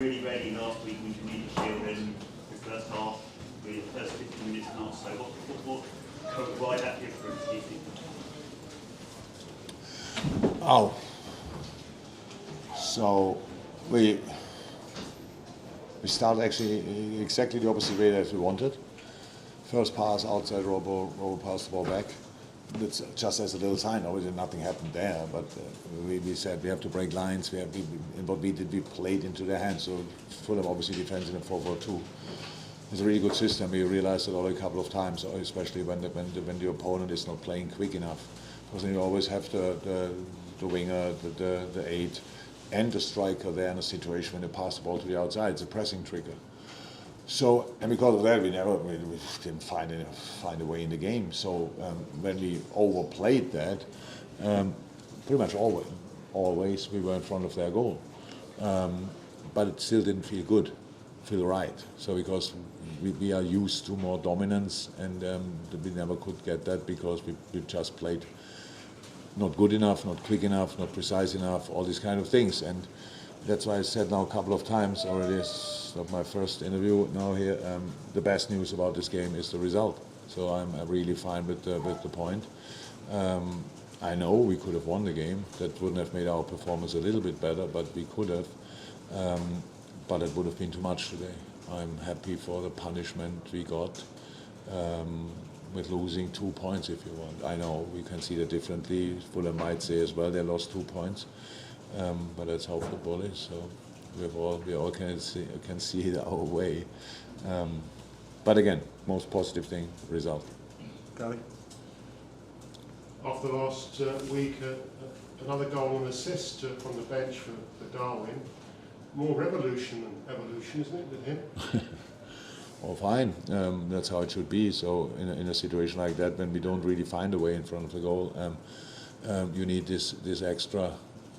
Really ready last week when you need the shield in the first half, really the first 15 minutes and so why that difference do you think? Oh, so we started actually exactly the opposite way that we wanted. First pass outside, Robo passed the ball back. It's just as a little sign. Obviously, nothing happened there, but we said we have to break lines. And what we did, we played into their hands. So Fulham obviously defends in a 4-4-2. It's a really good system. We realized it already a couple of times, especially when the opponent is not playing quick enough, because then you always have the winger, the 8, and the striker there in a situation when they pass the ball to the outside. It's a pressing trigger. So, and because of that, we didn't find a way in the game. So when we overplayed that, pretty much always we were in front of their goal. But it still didn't feel right. So because we are used to more dominance, and we never could get that because we just played not good enough, not quick enough, not precise enough, all these kind of things. And that's why I said now a couple of times already, it's not my first interview now here, the best news about this game is the result. So I'm really fine with the point. I know we could have won the game. That wouldn't have made our performance a little bit better, but we could have. But it would have been too much today. I'm happy for the punishment we got with losing 2 points, if you want. I know we can see that differently. Fulham might say as well they lost 2 points. But that's how football is. So we all can see it our way. But again, most positive thing, result. Gary? After last week, another goal and assist from the bench for Darwin. More revolution than evolution, isn't it, with him? Well, fine. That's how it should be. So in a situation like that, when we don't really find a way in front of the goal, you need this extra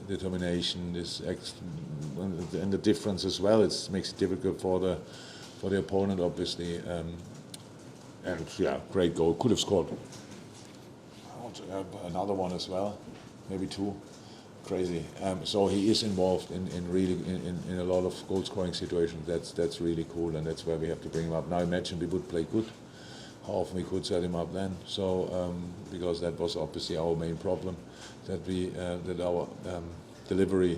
determination, and the difference as well. It makes it difficult for the opponent, obviously. And yeah, great goal. Could have scored another one as well, maybe 2. Crazy. So he is involved in a lot of goal scoring situations. That's really cool, and that's where we have to bring him up. Now imagine we would play good, how often we could set him up then. So because that was obviously our main problem, that our delivery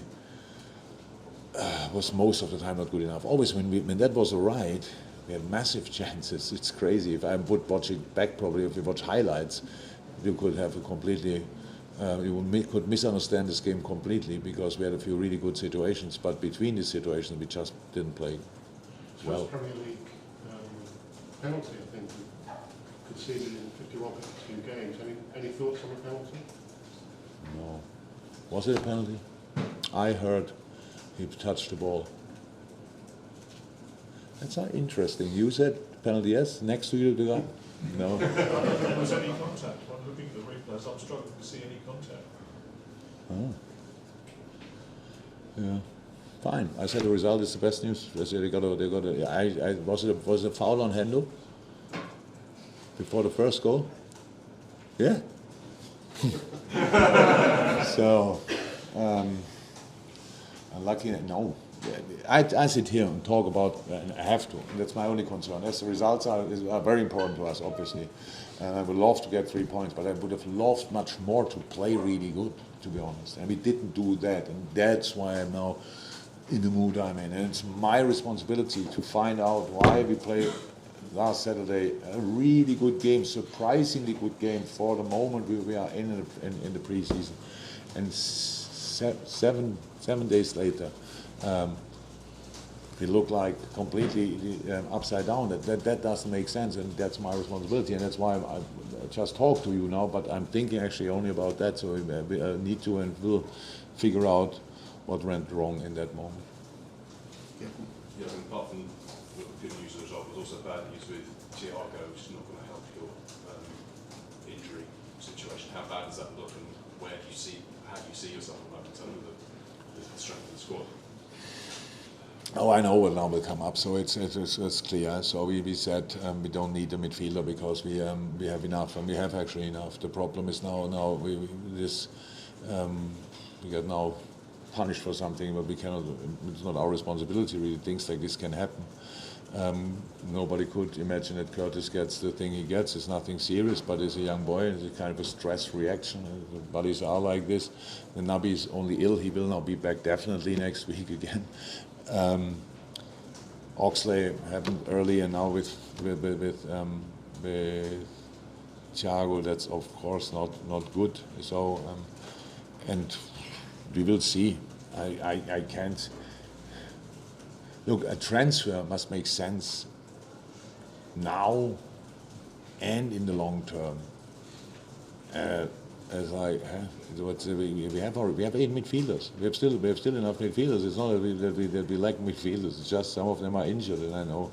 was most of the time not good enough. Always when that was right, we had massive chances. It's crazy. If I would watch it back, probably if you watch highlights, you could have a completely. You could misunderstand this game completely because we had a few really good situations, but between these situations we just didn't play well. First Premier League penalty, I think, conceded in 51, 52 games. Any thoughts on the penalty? No. Was it a penalty? I heard he touched the ball. That's not interesting. You said penalty, yes? Next to you, the guy? No. Was any contact? When looking at the replays, I'm struggling to see any contact. Oh. Yeah. Fine. I said the result is the best news. I said was it a foul on Hendo before the first goal? Yeah. So, lucky no. I sit here and talk about, and I have to, and that's my only concern. As the results are very important to us, obviously. And I would love to get 3 points, but I would have loved much more to play really good, to be honest. And we didn't do that, and that's why I'm now in the mood I'm in. And it's my responsibility to find out why we played last Saturday a really good game, surprisingly good game for the moment we are in the preseason. And seven days later, we look like completely upside down. That doesn't make sense, and that's my responsibility, and that's why I just talk to you now. But I'm thinking actually only about that, so we need to and will figure out what went wrong in that moment. Yeah, and apart from the good news of the result, was also bad news with Thiago, which is not going to help your injury situation. How bad does that look, and how do you see yourself in terms of the strength of the squad? Oh, I know what now will come up, so it's clear. So we said we don't need a midfielder because we have enough, and we have actually enough. The problem is now we got now punished for something, but we cannot. It's not our responsibility. Really, things like this can happen. Nobody could imagine that Curtis gets the thing he gets. It's nothing serious, but as a young boy, it's a kind of a stress reaction. The bodies are like this. The Nabi is only ill. He will not be back definitely next week again. Oxley happened early, and now with Thiago, that's of course not good. So, and we will see. I can't. Look, a transfer must make sense now and in the long term. We have 8 midfielders. We have still enough midfielders. It's not that we lack midfielders. It's just some of them are injured, and I know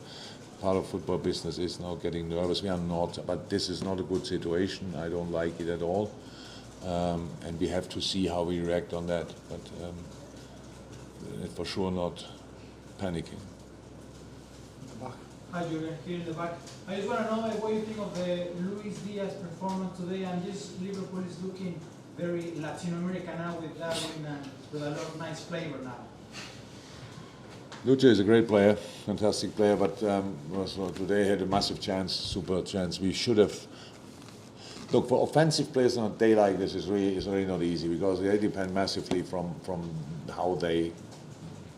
part of football business is now getting nervous. We are not, but this is not a good situation. I don't like it at all, and we have to see how we react on that. But for sure not panicking. Hi, Julian, here in the back. I just want to know what you think of the Luis Diaz performance today, and just Liverpool is looking very Latin American now with Darwin and with a lot of nice flavor now. Luce is a great player, fantastic player, but today had a massive chance, super chance. We should have. Look, for offensive players on a day like this, is really not easy, because they depend massively from how they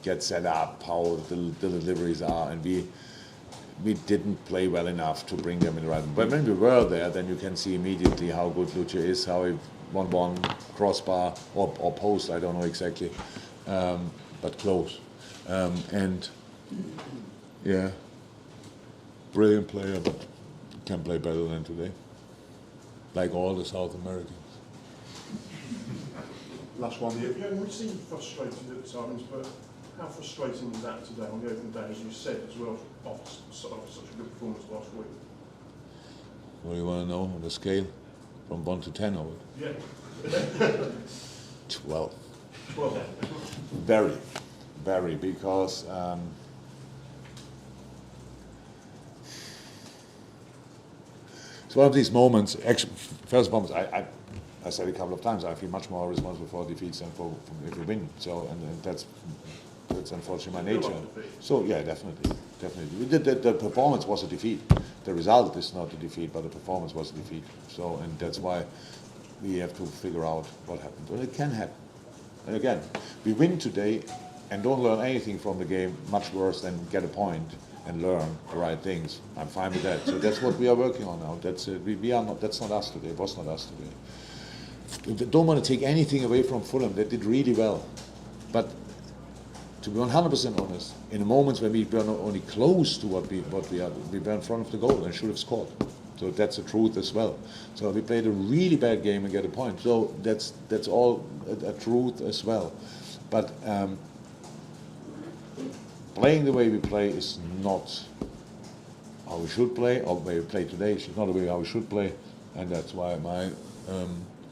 get set up, how the deliveries are, and we didn't play well enough to bring them in the right. But when we were there, then you can see immediately how good Luce is, how he 1-1 crossbar or post, I don't know exactly, but close. And yeah, brilliant player, but can play better than today, like all the South Americans. Last one. Yeah, we seem frustrated at times, but how frustrating was that today on the opening day, as you said as well, after such a good performance last week? What do you want to know on the scale, from 1 to 10 of it? Yeah. 12. 12. Very, because it's one of these moments. Actually, first moments, I said a couple of times, I feel much more responsible for defeats than for if we win. So, and that's unfortunately my nature. So yeah, definitely. The performance was a defeat. The result is not a defeat, but the performance was a defeat. So, and that's why we have to figure out what happened. Well, it can happen. And again, we win today and don't learn anything from the game, much worse than get a point and learn the right things. I'm fine with that. So that's what we are working on now. That's we are not. That's not us today. It was not us today. Don't want to take anything away from Fulham. They did really well, but to be 100% honest, in the moments when we were not only close to what we are, we were in front of the goal and should have scored. So that's the truth as well. So we played a really bad game and get a point. So that's all a truth as well. But playing the way we play is not how we should play, or the way we play today is not the way how we should play, and that's why my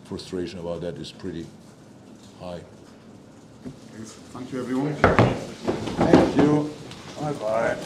frustration about that is pretty high. Thank you, everyone. Thank you. Bye bye.